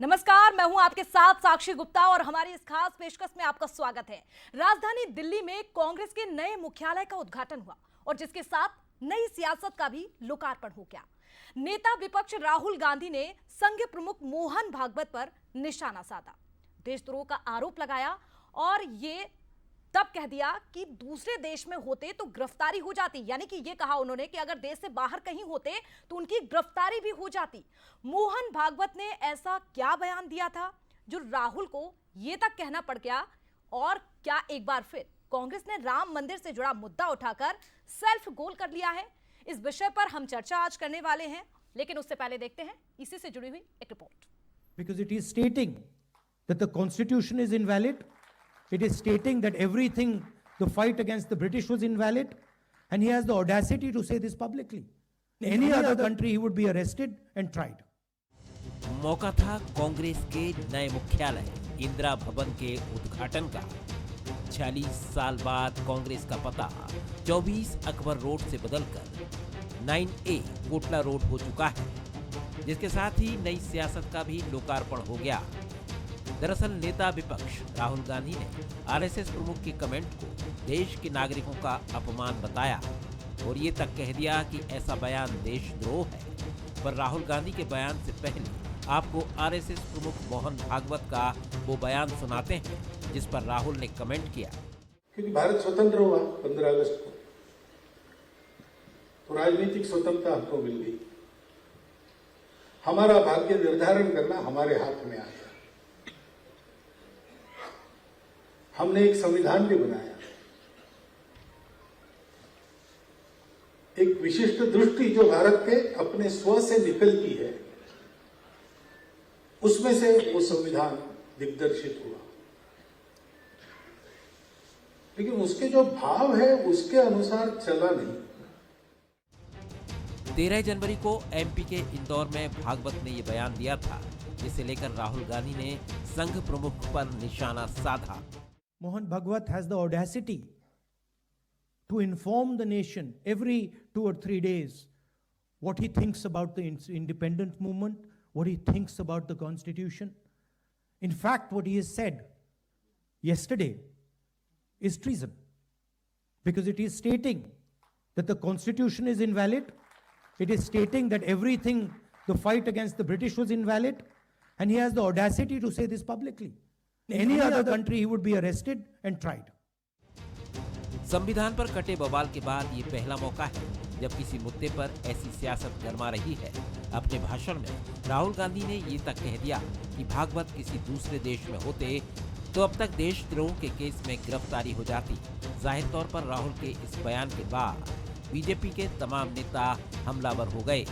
नमस्कार, मैं हूं आपके साथ साक्षी गुप्ता और हमारी इस खास पेशकश में आपका स्वागत है। राजधानी दिल्ली में कांग्रेस के नए मुख्यालय का उद्घाटन हुआ और जिसके साथ नई सियासत का भी लोकार्पण हो गया। नेता विपक्ष राहुल गांधी ने संघ प्रमुख मोहन भागवत पर निशाना साधा, देशद्रोह का आरोप लगाया और ये तब कह दिया कि दूसरे देश में होते तो गिरफ्तारी हो जाती, यानी कि ये कहा उन्होंने कि अगर देश से बाहर कहीं होते तो उनकी गिरफ्तारी भी हो जाती। मोहन भागवत ने ऐसा क्या बयान दिया था जो राहुल को ये तक कहना पड़ गया, और क्या एक बार फिर कांग्रेस ने राम मंदिर से जुड़ा मुद्दा उठाकर सेल्फ गोल कर लिया है? इस विषय पर हम चर्चा आज करने वाले हैं, लेकिन उससे पहले देखते हैं इसी से जुड़ी हुई एक report. Because it is stating that the constitution is invalid. It is stating that everything, the fight against the British was invalid, and he has the audacity to say this publicly. In any other country, he would be arrested and tried. मौका था कांग्रेस के नए मुख्यालय इंदिरा भवन के उद्घाटन का। 46 साल बाद कांग्रेस का पता 24 अकबर रोड से बदलकर 9A कोटला रोड हो चुका है, जिसके साथ ही नई सियासत का भी लोकार्पण हो गया। दरअसल नेता विपक्ष राहुल गांधी ने आरएसएस प्रमुख के कमेंट को देश के नागरिकों का अपमान बताया और ये तक कह दिया कि ऐसा बयान देशद्रोह है। पर राहुल गांधी के बयान से पहले आपको आरएसएस प्रमुख मोहन भागवत का वो बयान सुनाते हैं जिस पर राहुल ने कमेंट किया। क्योंकि भारत स्वतंत्र हुआ 15 अगस्त को, तो राजनीतिक स्वतंत्रता हमको मिल गई। हमारा भाग्य निर्धारण करना हमारे हाथ में आ गया। हमने एक संविधान भी बनाया, एक विशिष्ट दृष्टि जो भारत के अपने स्व से निकलती है, उसमें से वो संविधान दिग्दर्शित हुआ। लेकिन उसके जो भाव है उसके अनुसार चला नहीं। 13 जनवरी को एमपी के इंदौर में भागवत ने ये बयान दिया था, जिसे लेकर राहुल गांधी ने संघ प्रमुख पर निशाना साधा। Mohan Bhagwat has the audacity to inform the nation every 2 or 3 days what he thinks about the independent movement, what he thinks about the constitution. In fact, what he has said yesterday is treason, because it is stating that the constitution is invalid. It is stating that everything, the fight against the British was invalid, and he has the audacity to say this publicly. In any other country, he would be arrested and tried. संविधान पर कटे बवाल के बाद ये पहला मौका है जब किसी मुद्दे पर ऐसी सियासत गरमा रही है। अपने भाषण में राहुल गांधी ने ये तक कह दिया कि भागवत किसी दूसरे देश में होते तो अब तक देशद्रोह के केस में गिरफ्तारी हो जाती। जाहिर तौर पर राहुल के इस बयान के बाद बीजेपी के तमाम नेता हमलावर हो गए।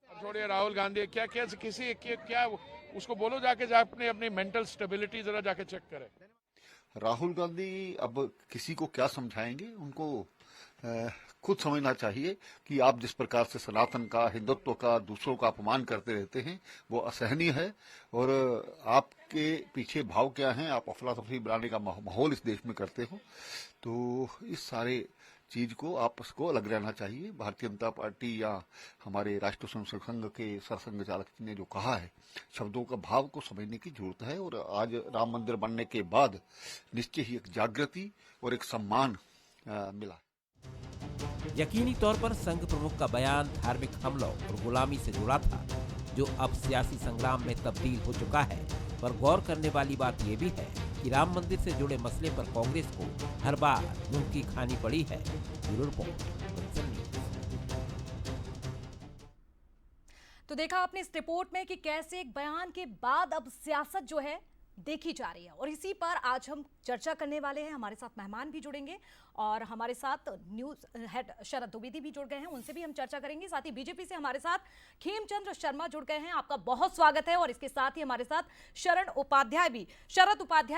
छोड़िए राहुल गांधी, क्या क्या किसी क्या उसको बोलो जाके अपने अपनी मेंटल स्टेबिलिटी जरा जाके चेक करे। राहुल गांधी अब किसी को क्या समझाएंगे, उनको खुद समझना चाहिए कि आप जिस प्रकार से सनातन का, हिंदुत्व का, दूसरों का अपमान करते रहते हैं वो असहनीय है। और आपके पीछे भाव क्या हैं, आप अफरा तफरी बनाने का माहौल इस देश में करते हो, तो इस सारे चीज को आपस को अलग रहना चाहिए। भारतीय जनता पार्टी या हमारे राष्ट्रीय स्वयंसेवक संघ के सरसंघ चालक ने जो कहा है, शब्दों का भाव को समझने की जरूरत है। और आज राम मंदिर बनने के बाद निश्चय ही एक जागृति और एक सम्मान मिला। यकीनी तौर पर संघ प्रमुख का बयान धार्मिक हमलों और गुलामी से जुड़ा था, जो अब सियासी संग्राम में तब्दील हो चुका है। पर गौर करने वाली बात यह भी है कि राम मंदिर से जुड़े मसले पर कांग्रेस को हर बार मुंह की खानी पड़ी है। Bureau report. तो देखा आपने इस रिपोर्ट में कि कैसे एक बयान के बाद अब सियासत जो है देखी जा रही है, और इसी पर आज हम चर्चा करने वाले हैं। हमारे साथ मेहमान भी जुड़ेंगे और हमारे साथ न्यूज हेड शरद द्विवेदी भी जुड़ गए हैं, उनसे भी हम चर्चा करेंगे। साथ ही बीजेपी से हमारे साथ खेमचंद्र शर्मा जुड़ गए हैं, आपका बहुत स्वागत है। और इसके साथ ही हमारे साथ शरद उपाध्याय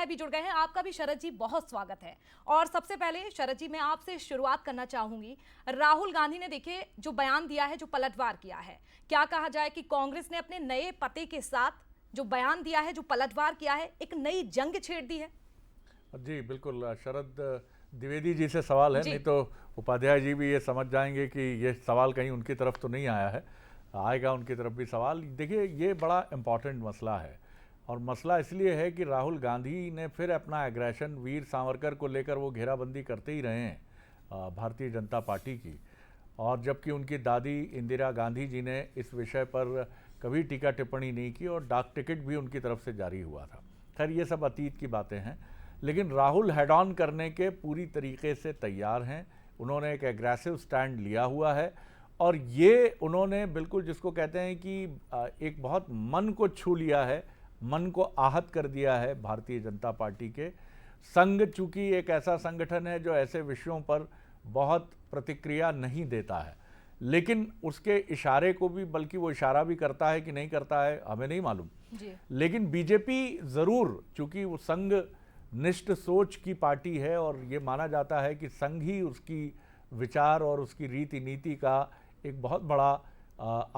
भी जुड़ गए हैं, आपका भी शरद जी बहुत स्वागत है। और सबसे पहले शरद जी, मैं आपसे शुरुआत करना चाहूंगी। राहुल गांधी ने देखिए जो बयान दिया है, जो पलटवार किया है, क्या कहा जाए कि कांग्रेस ने अपने नए पते के साथ जो बयान दिया है, जो पलटवार किया है, एक नई जंग छेड़ दी है। जी बिल्कुल, शरद द्विवेदी जी से सवाल है, नहीं तो उपाध्याय जी भी ये समझ जाएंगे कि ये सवाल कहीं उनकी तरफ तो नहीं आया है। आएगा उनकी तरफ भी सवाल। देखिए, ये बड़ा इम्पॉर्टेंट मसला है, और मसला इसलिए है कि राहुल गांधी ने फिर अपना एग्रेशन वीर सावरकर को लेकर वो घेराबंदी करते ही रहे हैं भारतीय जनता पार्टी की, और जबकि उनकी दादी इंदिरा गांधी जी ने इस विषय पर कभी टीका टिप्पणी नहीं की और डाक टिकट भी उनकी तरफ से जारी हुआ था। खैर, ये सब अतीत की बातें हैं, लेकिन राहुल हेड ऑन करने के पूरी तरीके से तैयार हैं। उन्होंने एक एग्रेसिव स्टैंड लिया हुआ है, और ये उन्होंने बिल्कुल जिसको कहते हैं कि एक बहुत मन को छू लिया है, मन को आहत कर दिया है भारतीय जनता पार्टी के। संघ चूंकि एक ऐसा संगठन है जो ऐसे विषयों पर बहुत प्रतिक्रिया नहीं देता है, लेकिन उसके इशारे को भी, बल्कि वो इशारा भी करता है कि नहीं करता है हमें नहीं मालूम, लेकिन बीजेपी ज़रूर, चूंकि वो संघ निष्ठ सोच की पार्टी है और ये माना जाता है कि संघ ही उसकी विचार और उसकी रीति नीति का एक बहुत बड़ा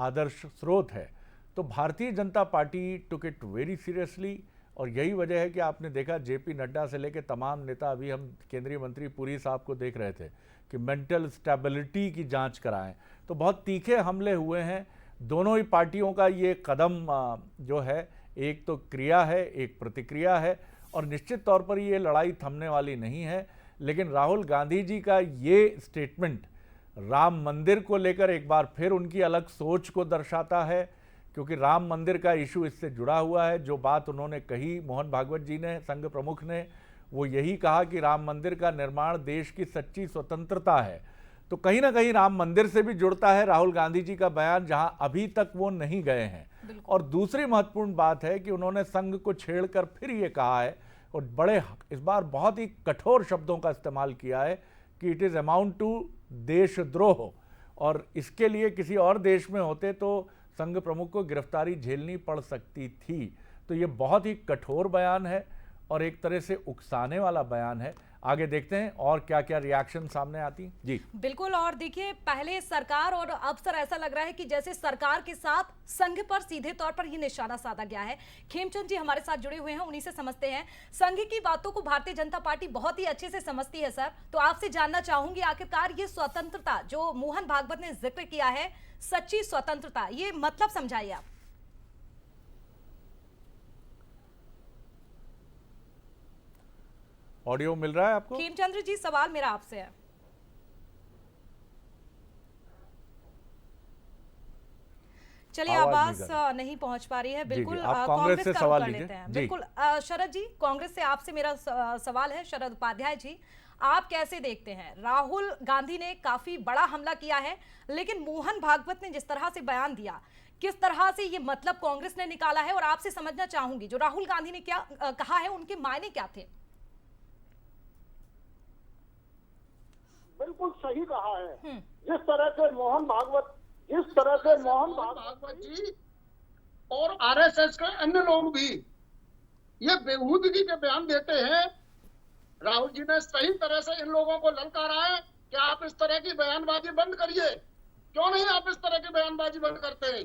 आदर्श स्रोत है, तो Bharatiya Janata party took it very seriously. और यही वजह है कि आपने देखा जेपी नड्डा से लेकर तमाम नेता, अभी हम केंद्रीय मंत्री पुरी साहब को देख रहे थे कि मेंटल स्टेबिलिटी की जांच कराएं, तो बहुत तीखे हमले हुए हैं। दोनों ही पार्टियों का ये कदम जो है, एक तो क्रिया है, एक प्रतिक्रिया है, और निश्चित तौर पर ये लड़ाई थमने वाली नहीं है। लेकिन राहुल गांधी जी का ये स्टेटमेंट राम मंदिर को लेकर एक बार फिर उनकी अलग सोच को दर्शाता है, क्योंकि राम मंदिर का इशू इससे जुड़ा हुआ है। जो बात उन्होंने कही, मोहन भागवत जी ने, संघ प्रमुख ने, वो यही कहा कि राम मंदिर का निर्माण देश की सच्ची स्वतंत्रता है, तो कहीं ना कहीं राम मंदिर से भी जुड़ता है राहुल गांधी जी का बयान, जहां अभी तक वो नहीं गए हैं। और दूसरी महत्वपूर्ण बात है कि उन्होंने संघ को छेड़कर फिर ये कहा है, और बड़े इस बार बहुत ही कठोर शब्दों का इस्तेमाल किया है कि इट इज़ अमाउंट टू देशद्रोह, और इसके लिए किसी और देश में होते तो संघ प्रमुख को गिरफ्तारी झेलनी पड़ सकती थी। तो ये बहुत ही कठोर बयान है और एक तरह से उकसाने वाला बयान है। आगे देखते हैं और क्या क्या रिएक्शन सामने आती हैं। जी बिल्कुल, और देखिए, पहले सरकार और अब सर ऐसा लग रहा है कि जैसे सरकार के साथ संघ पर सीधे तौर पर ही निशाना साधा गया है। खेमचंद जी हमारे साथ जुड़े हुए हैं, उन्हीं से समझते हैं। संघ की बातों को भारतीय जनता पार्टी बहुत ही अच्छे से समझती है सर, तो आपसे जानना चाहूंगी आखिरकार ये स्वतंत्रता जो मोहन भागवत ने जिक्र किया है, सच्ची स्वतंत्रता, ये मतलब समझाइए आप। ऑडियो मिल रहा है आपको? खेमचंद्र जी, सवाल मेरा आपसे है। चलिए, आवाज नहीं पहुंच पा रही है। बिल्कुल, कांग्रेस से सवाल लेते हैं। बिल्कुल शरद जी, कांग्रेस से आपसे मेरा सवाल है। शरद उपाध्याय जी, आप कैसे देखते हैं? राहुल गांधी ने काफी बड़ा हमला किया है, लेकिन मोहन भागवत ने जिस तरह से बयान दिया, किस तरह से ये मतलब कांग्रेस ने निकाला है, और आपसे समझना चाहूंगी जो राहुल गांधी ने क्या कहा है, उनके मायने क्या थे? बिल्कुल सही कहा है। जिस तरह से मोहन भागवत जी और आरएसएस के अन्य लोग भी ये बेहूदगी के बयान देते हैं, राहुल जी ने सही तरह से इन लोगों को ललकारा है कि आप इस तरह की बयानबाजी बंद करिए। क्यों नहीं आप इस तरह की बयानबाजी बंद करते हैं?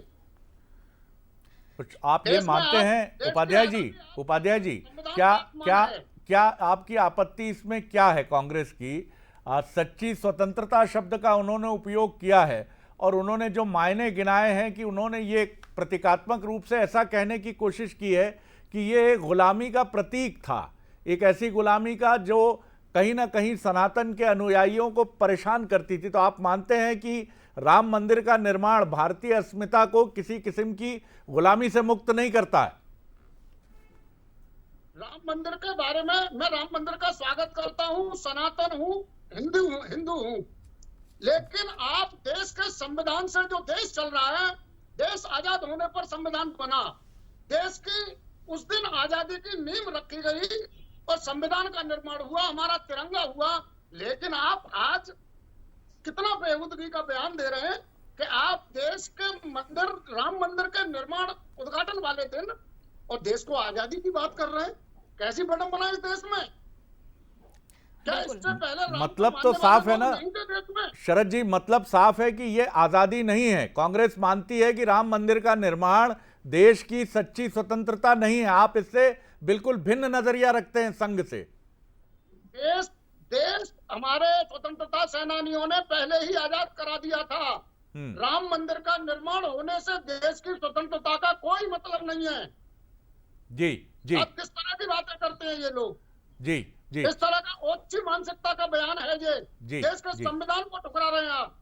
कुछ आप ये मानते हैं उपाध्याय जी, क्या आपकी आपत्ति इसमें क्या है? कांग्रेस की सच्ची स्वतंत्रता शब्द का उन्होंने उपयोग किया है, और उन्होंने जो मायने गिनाए हैं कि उन्होंने ये प्रतीकात्मक रूप से ऐसा कहने की कोशिश की है कि ये गुलामी का प्रतीक था, एक ऐसी गुलामी का जो कहीं ना कहीं सनातन के अनुयायियों को परेशान करती थी। तो आप मानते हैं कि राम मंदिर का निर्माण भारतीय अस्मिता को किसी किस्म की गुलामी से मुक्त नहीं करता है? राम मंदिर के बारे में, मैं राम मंदिर का स्वागत करता हूं, सनातन हूं, हिंदू हूं, लेकिन आप देश के संविधान से, जो देश चल रहा है, देश आजाद होने पर संविधान बना, देश की उस दिन आजादी की नींव रखी गई और संविधान का निर्माण हुआ, हमारा तिरंगा हुआ, लेकिन आप आज कितना बेहूदगी का बयान दे रहे हैं कि आप देश के मंदिर, राम मंदिर के निर्माण उद्घाटन वाले दिन और देश को आजादी की बात कर रहे हैं। कैसी विडंबना इस देश में? मतलब तो साफ है ना शरद जी, मतलब साफ है कि ये आजादी नहीं है। कांग्रेस मानती है कि राम मंदिर का निर्माण देश की सच्ची स्वतंत्रता नहीं है। आप इससे बिल्कुल भिन्न नजरिया रखते हैं संघ से। देश हमारे स्वतंत्रता सेनानियों ने पहले ही आजाद करा दिया था। राम मंदिर का निर्माण होने से देश की स्वतंत्रता का कोई मतलब नहीं है। जी जी आप किस तरह की बातें करते हैं ये लोग? जी जी इस तरह का ओछी मानसिकता का बयान है ये। जी, देश के जी। संविधान को ठुकरा रहे हैं आप।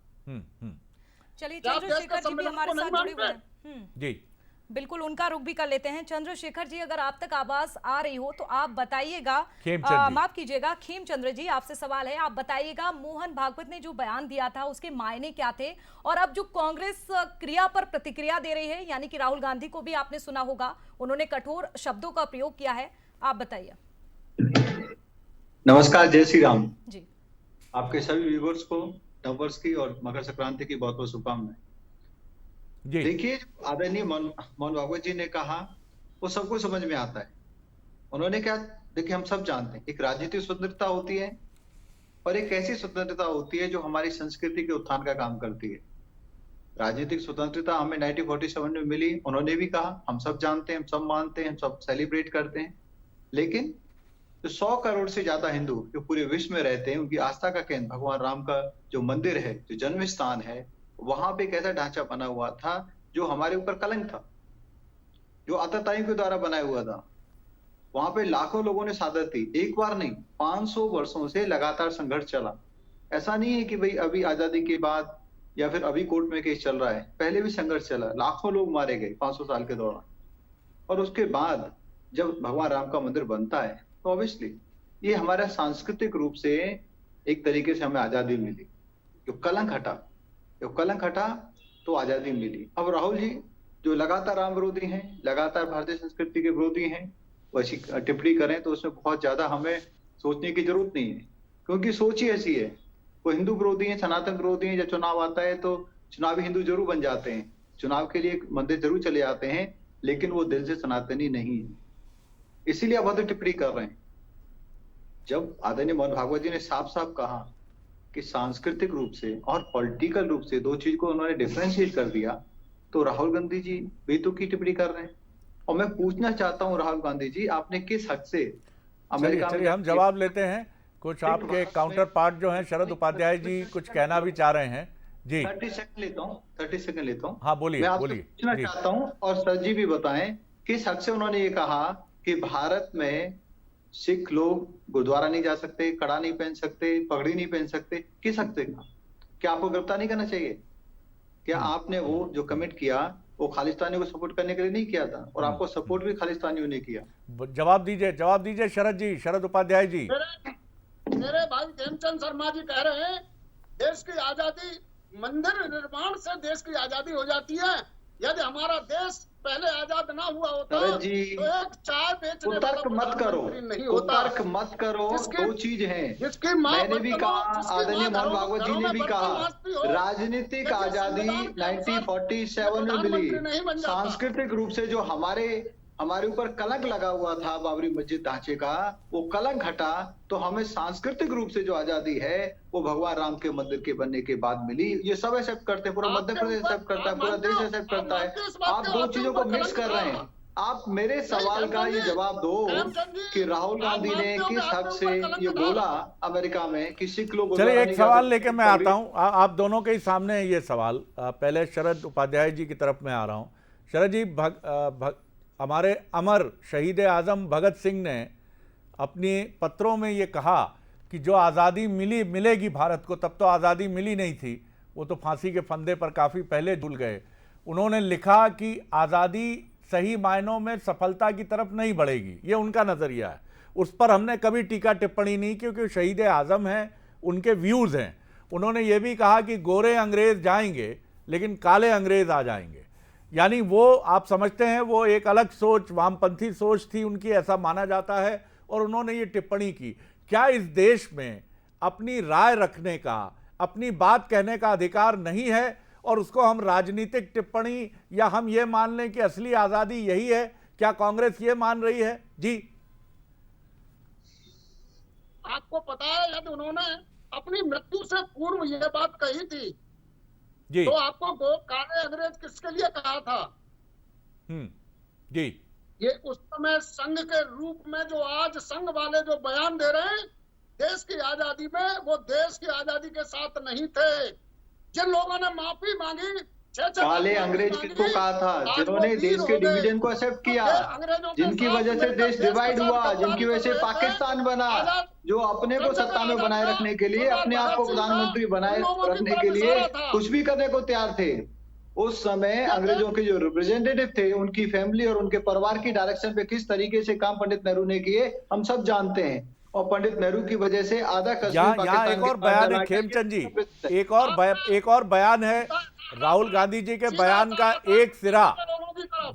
चलिए क्या आप देश चंद्रशेखर के जी भी संविधान हमारे को नहीं साथ जुड़े हुए मानते? हैं। जी बिल्कुल उनका रुख भी कर लेते हैं। चंद्रशेखर जी, अगर आप तक आवाज आ रही हो तो आप बताइएगा। खेमचंद जी। माफ कीजिएगा खेमचंद्र जी, आपसे सवाल है, आप बताइएगा मोहन भागवत ने जो बयान दिया था उसके मायने क्या थे, और अब जो कांग्रेस क्रिया पर प्रतिक्रिया दे रही है, यानी कि राहुल गांधी को भी आपने सुना होगा, उन्होंने कठोर शब्दों का प्रयोग किया है, आप बताइए। नमस्कार, जय श्री राम। जी आपके सभी व्यूवर्स को नववर्ष की और मकर संक्रांति की बहुत बहुत शुभकामनाएं। जी देखिए, आदरणीय मोहन भागवत जी ने कहा वो सबको समझ में आता है। उन्होंने क्या, देखिए हम सब जानते हैं एक राजनीतिक स्वतंत्रता होती है और एक ऐसी स्वतंत्रता होती है जो हमारी संस्कृति के उत्थान का काम करती है। राजनीतिक स्वतंत्रता हमें 1947 में मिली, उन्होंने भी कहा, हम सब जानते हैं, हम सब मानते हैं, हम सब सेलिब्रेट करते हैं। लेकिन जो 100 करोड़ से ज्यादा हिंदू जो पूरे विश्व में रहते हैं, उनकी आस्था का केंद्र भगवान राम का जो मंदिर है, जो जन्म स्थान है, वहां पे एक ऐसा ढांचा बना हुआ था जो हमारे ऊपर कलंक था, जो आतताइयों के द्वारा बनाया हुआ था। वहां पे लाखों लोगों ने शहादत दी, एक बार नहीं, 500 वर्षों से लगातार संघर्ष चला। ऐसा नहीं है कि भाई अभी आजादी के बाद या फिर अभी कोर्ट में केस चल रहा है, पहले भी संघर्ष चला, लाखों लोग मारे गए 500 साल के दौरान। और उसके बाद जब भगवान राम का मंदिर बनता है तो ऑब्वियसली ये हमारा सांस्कृतिक रूप से एक तरीके से हमें आजादी मिली। जो कलंक हटा तो आजादी मिली। अब राहुल जी जो लगातार राम विरोधी हैं, लगातार भारतीय संस्कृति के विरोधी हैं, वैसी टिप्पणी करें तो उसमें बहुत ज्यादा हमें सोचने की जरूरत नहीं है, क्योंकि सोच ही ऐसी है। वो हिंदू विरोधी है, सनातन विरोधी है, जब चुनाव आता है तो चुनावी हिंदू जरूर बन जाते हैं, चुनाव के लिए मंदिर जरूर चले जाते हैं, लेकिन वो दिल से सनातनी नहीं है, इसीलिए अभद्र टिप्पणी कर रहे हैं। जब आदरणीय मोहन भागवत जी ने साफ साफ कहा कि सांस्कृतिक रूप से और पॉलिटिकल रूप से दो चीज को उन्होंने डिफरेंशिएट कर दिया, तो राहुल गांधी जी बेतुकी की टिप्पणी कर रहे हैं। और मैं पूछना चाहता हूं राहुल गांधी जी, आपने किस हक से अमेरिका में, चलिए हम जवाब लेते हैं। कुछ आपके काउंटर पार्ट जो हैं शरद उपाध्याय जी कुछ कहना भी चाह रहे हैं। जी 30 सेकंड लेता हूं। हाँ बोलिए मैं आपसे बोलिए। पूछना जी चाहता हूं और सर जी भी बताएं किस हक से उन्होंने ये कहा कि भारत में सिख लोग गुरुद्वारा नहीं जा सकते, कड़ा नहीं पहन सकते, पगड़ी नहीं पहन सकते, किस हक से कहा? क्या आपको गिरफ्तार नहीं करना चाहिए? क्या आपने वो जो कमिट किया वो खालिस्तानियों को सपोर्ट करने के लिए नहीं किया था, और आपको सपोर्ट भी खालिस्तानियों ने किया? जवाब दीजिए शरद जी, शरद उपाध्याय जी। मेरे भाई खेमचंद शर्मा जी कह रहे हैं देश की आजादी मंदिर निर्माण से देश की आजादी हो जाती है। यदि हमारा देश पहले आजाद ना हुआ होता शरद जी, तो एक चाय बेचने वाला कुतर्क मत करो, प्रधानमंत्री नहीं होता। कुतर्क मत करो। जिसकी- दो चीज हैं, जिसकी माँ मैंने भी बर्तनों- कहा, जिसकी आदरणीय माँ मोहन घरों- भागवत जी घरों ने में भी बर्तन कहा, मांजती हो, राजनीतिक लेकिन आजादी संविधान के अनुसार 1947 में मिली। प्रधानमंत्री नहीं बन जाता। सांस्कृतिक रूप से जो हमारे ऊपर कलंक लगा हुआ था बाबरी मस्जिद ढांचे का, वो कलंक हटा तो हमें सांस्कृतिक रूप से जो आजादी है वो भगवान राम के मंदिर के बनने के बाद मिली। ये सब एक्सेप्ट करते हैं, पूरा मध्य प्रदेश एक्सेप्ट करता है, पूरा देश एक्सेप्ट करता है। आप दो चीजों को मिक्स कर रहे हैं। आप मेरे सवाल का ये जवाब दो कि राहुल गांधी ने किस हक से ये बोला अमेरिका में कि सिख लोग। चलिए एक सवाल लेके मैं आता हूं, आप दोनों के ही सामने है ये सवाल। पहले शरद उपाध्याय जी की तरफ मैं आ रहा हूं। शरद जी, हमारे अमर शहीद आजम भगत सिंह ने अपने पत्रों में ये कहा कि जो आज़ादी मिलेगी भारत को, तब तो आज़ादी मिली नहीं थी, वो तो फांसी के फंदे पर काफ़ी पहले झूल गए। उन्होंने लिखा कि आज़ादी सही मायनों में सफलता की तरफ नहीं बढ़ेगी, ये उनका नज़रिया है। उस पर हमने कभी टीका टिप्पणी नहीं, क्योंकि शहीद आज़म हैं, उनके व्यूज़ हैं। उन्होंने ये भी कहा कि गोरे अंग्रेज़ जाएंगे लेकिन काले अंग्रेज़ आ जाएंगे, यानी वो आप समझते हैं वो एक अलग सोच, वामपंथी सोच थी उनकी, ऐसा माना जाता है। और उन्होंने ये टिप्पणी की। क्या इस देश में अपनी राय रखने का, अपनी बात कहने का अधिकार नहीं है, और उसको हम राजनीतिक टिप्पणी या हम ये मान लें कि असली आज़ादी यही है? क्या कांग्रेस ये मान रही है? जी आपको पता है यदि उन्होंने अपनी मृत्यु से पूर्व यह बात कही थी जी तो आपको काले अंग्रेज किसके लिए कहा था? जी ये उस समय संघ के रूप में जो आज संघ वाले जो बयान दे रहे हैं देश की आजादी में, वो देश की आजादी के साथ नहीं थे। जिन लोगों ने माफी मांगी, काले अंग्रेज किसको कहा था? जिन्होंने देश के डिवीजन को एक्सेप्ट किया, जिनकी वजह से देश डिवाइड हुआ, जिनकी वजह से पाकिस्तान बना, जो अपने को सत्ता में बनाए रखने के लिए, अपने आप को प्रधानमंत्री बनाए रखने के लिए कुछ भी करने को तैयार थे। उस समय अंग्रेजों के जो रिप्रेजेंटेटिव थे, उनकी फैमिली और उनके परिवार की डायरेक्शन पे किस तरीके से काम पंडित नेहरू ने किए हम सब जानते हैं। और पंडित नेहरू की वजह से आधा कश्मीर यहाँ एक और बयान है खेमचंद जी, एक और बयान है राहुल गांधी जी के बयान का एक सिरा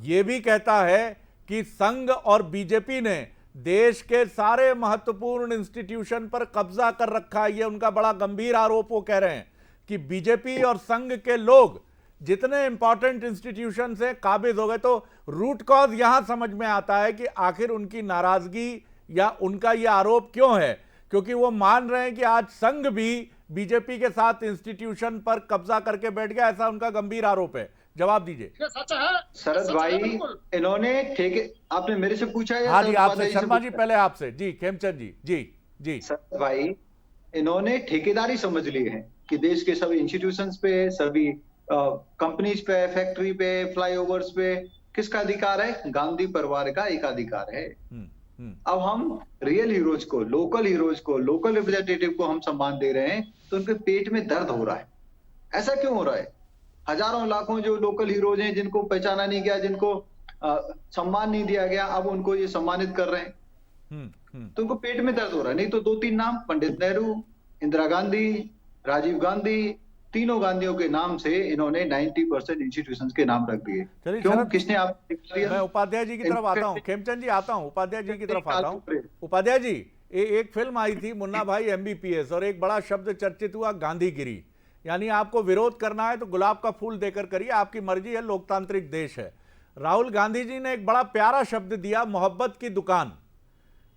ये भी कहता है कि संघ और बीजेपी ने देश के सारे महत्वपूर्ण इंस्टीट्यूशन पर कब्जा कर रखा है। ये उनका बड़ा गंभीर आरोप वो कह रहे हैं कि बीजेपी और संघ के लोग जितने इंपॉर्टेंट इंस्टीट्यूशन से काबिज हो गए। तो रूट कॉज यहां समझ में आता है कि आखिर उनकी नाराजगी या उनका यह आरोप क्यों है, क्योंकि वो मान रहे हैं कि आज संघ भी बीजेपी के साथ इंस्टीट्यूशन पर कब्जा करके बैठ गया, ऐसा उनका गंभीर आरोप है। जवाब दीजिए। ये सच है शरद भाई, इन्होंने ठेके, आपने मेरे से पूछा है? हाँ जी, आपसे शर्मा जी, पहले आपसे जी, खेमचंद जी। जी जी शरद भाई, इन्होंने ठेकेदारी समझ ली है कि देश के सभी इंस्टीट्यूशंस पे, सभी कंपनीज पे, फैक्ट्री पे, फ्लाईओवर्स पे किसका अधिकार है? गांधी परिवार का एकाधिकार है। अब हम रियल हीरोज को, लोकल हीरोज को, लोकल रिप्रेजेंटेटिव को हम सम्मान दे रहे हैं तो उनके पेट में दर्द हो रहा है। ऐसा क्यों हो रहा है? हजारों लाखों जो लोकल हीरोज हैं, जिनको पहचाना नहीं गया, जिनको सम्मान नहीं दिया गया, अब उनको ये सम्मानित कर रहे हैं तो उनको पेट में दर्द हो रहा है। नहीं तो 2-3 नाम, पंडित नेहरू, इंदिरा गांधी, राजीव गांधी, तीनों गांधियों के नाम से इन्होंने 90% इंस्टीट्यूशंस के नाम रख दिए। क्यों? किसने आप? मैं उपाध्याय जी की तरफ आता हूं, खेमचंद जी आता हूं, उपाध्याय जी की तरफ आता हूं। उपाध्याय जी, एक फिल्म आई थी मुन्ना भाई MBPS और एक बड़ा शब्द चर्चित हुआ गांधीगिरी, यानी आपको विरोध करना है तो गुलाब का फूल देकर करिए, आपकी मर्जी है, लोकतांत्रिक देश है। राहुल गांधी जी ने एक बड़ा प्यारा शब्द दिया, मोहब्बत की दुकान।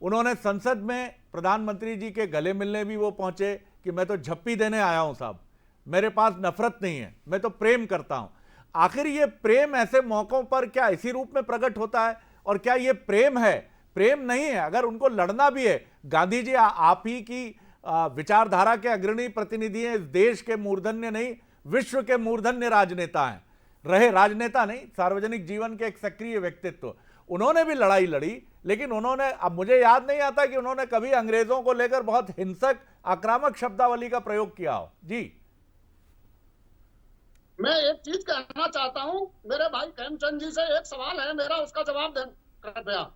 उन्होंने संसद में प्रधानमंत्री जी के गले मिलने भी वो पहुंचे कि मैं तो झप्पी देने आया हूं साहब, मेरे पास नफरत नहीं है, मैं तो प्रेम करता हूं। आखिर ये प्रेम ऐसे मौकों पर क्या इसी रूप में प्रकट होता है? और क्या ये प्रेम है? प्रेम नहीं है। अगर उनको लड़ना भी है, गांधी जी आप ही की विचारधारा के अग्रणी प्रतिनिधि हैं, इस देश के मूर्धन्य नहीं, विश्व के मूर्धन्य राजनेता हैं, रहे राजनेता नहीं, सार्वजनिक जीवन के एक सक्रिय व्यक्तित्व। उन्होंने भी लड़ाई लड़ी, लेकिन उन्होंने, अब मुझे याद नहीं आता कि उन्होंने कभी अंग्रेजों को लेकर बहुत हिंसक आक्रामक शब्दावली का प्रयोग किया हो। जी, मैं एक चीज कहना चाहता हूं, मेरे भाई खेमचंद जी से एक सवाल है मेरा, उसका जवाब दें कृपया।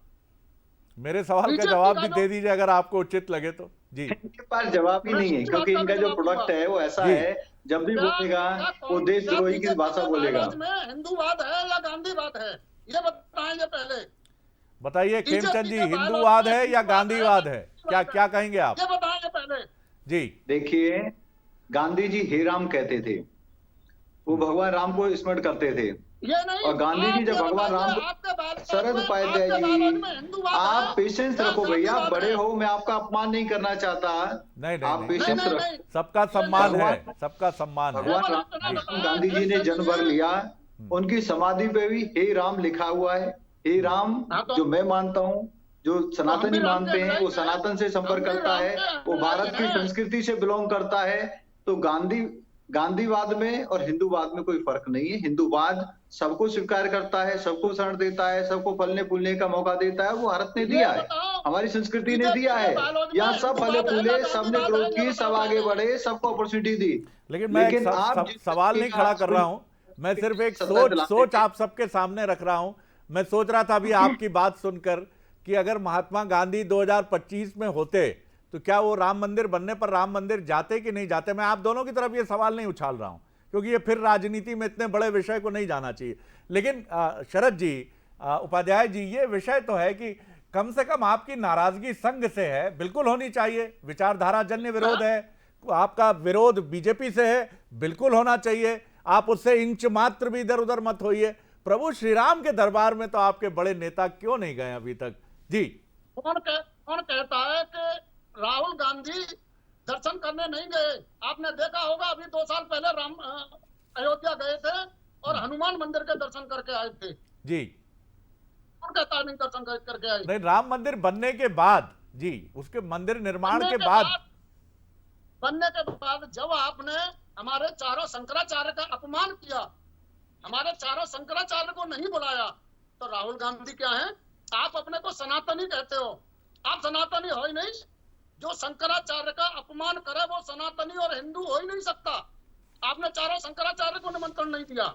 मेरे सवाल का जवाब भी दे दीजिए अगर आपको उचित लगे तो। जी, इनके पास जवाब ही नहीं है, क्योंकि इनका जो प्रोडक्ट है वो ऐसा है, जब भी बोलेगा वो देशद्रोही की भाषा बोलेगा। हिंदुवाद है या गांधीवाद है, ये बताएं पहले। बताइए खेमचंद जी, हिंदूवाद है या गांधीवाद है, क्या क्या कहेंगे आप? ये बताएं पहले। जी देखिए, गांधी जी हे राम कहते थे, वो भगवान राम को स्मरण करते थे। ये नहीं, और गांधी जी जब भगवान राम को, शरद उपाध्याय जी, आप पेशेंस रखो भैया, बड़े हो, मैं आपका अपमान नहीं करना चाहता। नहीं, आप पेशेंस रखो, सबका सम्मान है, सबका सम्मान है। भगवान राम गांधी जी ने जन्म भर लिया, उनकी समाधि पे भी हे राम लिखा हुआ है। हे राम जो मैं मानता हूँ, जो सनातनी मानते हैं, वो सनातन से संपर्क करता है, वो भारत की संस्कृति से बिलोंग करता है। तो गांधीवाद में और हिंदूवाद में कोई फर्क नहीं है। हिंदूवाद सबको स्वीकार करता है, सबको शरण देता है, सबको फलने फूलने का मौका देता है, वो भारत ने दिया है, हमारी संस्कृति ने दिया है। यहाँ सब फले फूले, सबने ग्रोथ की, सब आगे बढ़े, सबको अपॉर्चुनिटी दी। लेकिन मैं सवाल नहीं खड़ा कर रहा हूं, मैं सिर्फ एक सोच आप सबके सामने रख रहा हूं। मैं सोच रहा था अभी आपकी बात सुनकर कि अगर महात्मा गांधी 2025 में होते तो क्या वो राम मंदिर बनने पर राम मंदिर जाते कि नहीं जाते? मैं आप दोनों की तरफ ये सवाल नहीं उछाल रहा हूं, क्योंकि ये फिर राजनीति में इतने बड़े विषय को नहीं जाना चाहिए। लेकिन शरद जी, उपाध्याय जी, ये विषय तो है कि कम से कम आपकी नाराजगी संघ से है, बिल्कुल होनी चाहिए। विचारधारा जन्य विरोध है, आपका विरोध बीजेपी से है, बिल्कुल होना चाहिए। आप उससे इंच मात्र भी इधर उधर मत होइए। प्रभु श्री राम के दरबार में तो आपके बड़े नेता क्यों नहीं गए अभी तक? जी, कौन कहता है कि राहुल गांधी दर्शन करने नहीं गए? आपने देखा होगा, अभी 2 साल पहले राम अयोध्या गए थे और हनुमान मंदिर के दर्शन करके आए थे। जी, कौन कहता है नहीं दर्शन करके आए? नहीं, राम मंदिर बनने के बाद जी, उसके मंदिर निर्माण के बाद बनने के बाद जब आपने हमारे चारों शंकराचार्य का अपमान किया, हमारे चारों शंकराचार्य को नहीं बुलाया, तो राहुल गांधी क्या है? आप अपने को सनातनी कहते हो, आप सनातनी हो ही नहीं। जो शंकराचार्य का अपमान करे वो सनातनी और हिंदू हो ही नहीं सकता। आपने चारों शंकराचार्य को निमंत्रण नहीं दिया।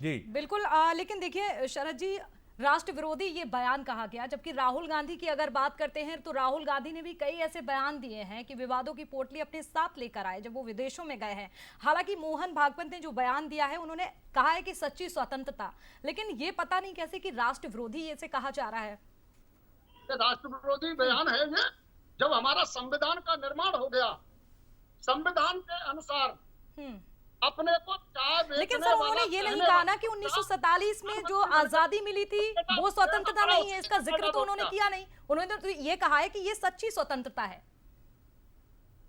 जी बिल्कुल लेकिन देखिए शरद जी, राष्ट्र विरोधी ये बयान कहा गया, जबकि राहुल गांधी की अगर बात करते हैं तो राहुल गांधी ने भी कई ऐसे बयान दिए हैं कि विवादों की पोटली अपने साथ लेकर आए जब वो विदेशों में गए हैं। हालांकि मोहन भागवत ने जो बयान दिया है, उन्होंने कहा है कि सच्ची स्वतंत्रता, लेकिन ये पता नहीं कैसे कि राष्ट्र विरोधी इसे कहा जा रहा है। राष्ट्र विरोधी बयान है ये। जब हमारा संविधान का निर्माण हो गया, संविधान के अनुसार अपने को चाय बेचने लेकिन सर उन्होंने ये नहीं कहा ना कि 1947 में जो आजादी मिली थी वो स्वतंत्रता नहीं है, इसका जिक्र तो उन्होंने किया नहीं। उन्होंने तो ये कहा है कि ये सच्ची स्वतंत्रता है।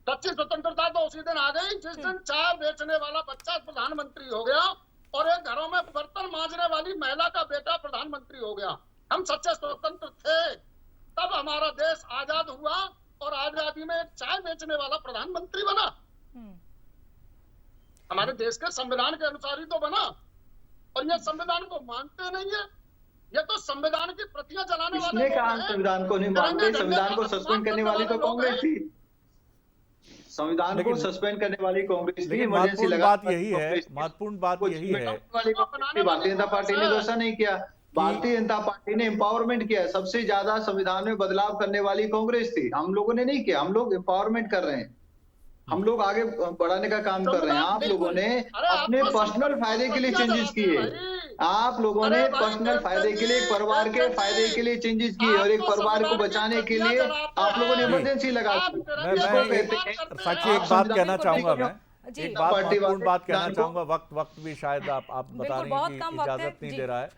सच्ची स्वतंत्रता तो उसी दिन आ गई जिस दिन चाय बेचने वाला बच्चा प्रधानमंत्री हो गया और एक घरों में बर्तन मांजने वाली महिला का बेटा प्रधानमंत्री हो गया। हम सच्चे स्वतंत्र थे, तब हमारा देश आजाद हुआ और आजादी में एक चाय बेचने वाला प्रधानमंत्री बना। हमारे देश के संविधान के अनुसार ही तो बना, और ये संविधान को मानते नहीं है। ये तो संविधान की प्रतियां जलाने वाले किसने कहा संविधान को नहीं मानते? संविधान को सस्पेंड करने वाली तो कांग्रेस थी। संविधान को सस्पेंड करने वाली कांग्रेस थी। महत्वपूर्ण बात यही है, महत्वपूर्ण बात यही है। भारतीय जनता पार्टी ने तो ऐसा नहीं किया। भारतीय जनता पार्टी ने एम्पावरमेंट किया। सबसे ज्यादा संविधान में बदलाव करने वाली कांग्रेस थी, हम लोगों ने नहीं किया। हम लोग एम्पावरमेंट कर रहे हैं, हम लोग आगे बढ़ाने का काम कर रहे हैं। आप लोगों ने अपने पर्सनल फायदे के लिए चेंजेस किए। आप लोगों ने पर्सनल फायदे के लिए, परिवार के फायदे के लिए चेंजेस किए, और एक परिवार को बचाने के लिए आप लोगों ने इमरजेंसी लगा दी। साक्षी एक बात कहना चाहूंगा मैं, एक बात महत्वपूर्ण बात कहना चाहूंगा। वक्त भी शायद आप बता रही हैं कि इजाजत नहीं दे रहा है।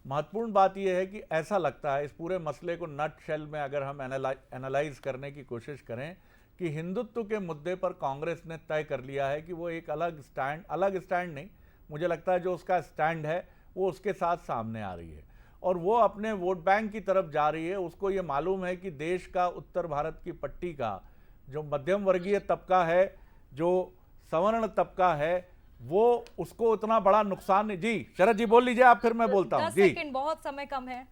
महत्वपूर्ण बात यह है कि ऐसा लगता है इस पूरे मसले को नट शेल में अगर हम एनालाइज करने की कोशिश करें कि हिंदुत्व के मुद्दे पर कांग्रेस ने तय कर लिया है कि वो एक अलग स्टैंड नहीं, मुझे लगता है जो उसका स्टैंड है वो उसके साथ सामने आ रही है, और वो अपने वोट बैंक की तरफ जा रही है। उसको ये मालूम है कि देश का उत्तर भारत की पट्टी का जो मध्यम वर्गीय तबका है, जो सवर्ण तबका है, वो उसको उतना बड़ा नुकसान नहीं। जी शरद जी बोल लीजिए आप, फिर मैं बोलता हूँ। 10 सेकंड, बहुत समय कम है।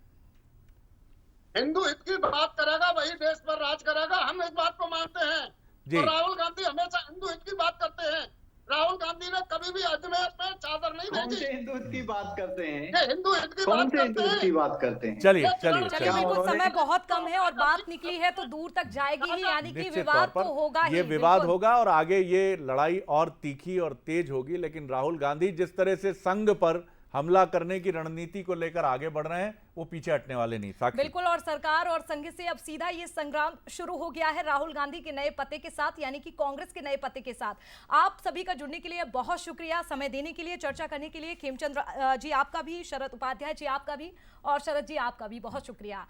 हिंदू हित की बात करेगा वही देश पर राज करेगा, हम इस बात को मानते हैं। तो राहुल गांधी हमेशा हिंदू हित की बात करते हैं। राहुल गांधी ने कभी भी अजमेर में चादर नहीं भेजी। कौन से हिंदू हित की बात करते हैं? हिंदू हित की कौन बात से हिंदू हित की बात करते हैं? चलिए बिल्कुल, समय बहुत कम है और बात निकली है तो दूर तक जाएगी ही, यानी कि विवाद तो होगा ही। ये विवाद होगा और आगे ये लड़ाई और तीखी और तेज होगी। लेकिन राहुल गांधी जिस तरह से संघ पर हमला करने की रणनीति को लेकर आगे बढ़ रहे हैं, वो पीछे हटने वाले नहीं। साक्षी बिल्कुल, और सरकार और संघ से अब सीधा ये संग्राम शुरू हो गया है राहुल गांधी के नए पते के साथ, यानी कि कांग्रेस के नए पते के साथ। आप सभी का जुड़ने के लिए बहुत शुक्रिया, समय देने के लिए, चर्चा करने के लिए। खेमचंद्र जी आपका भी, शरद उपाध्याय जी आपका भी, और शरद जी आपका भी बहुत शुक्रिया।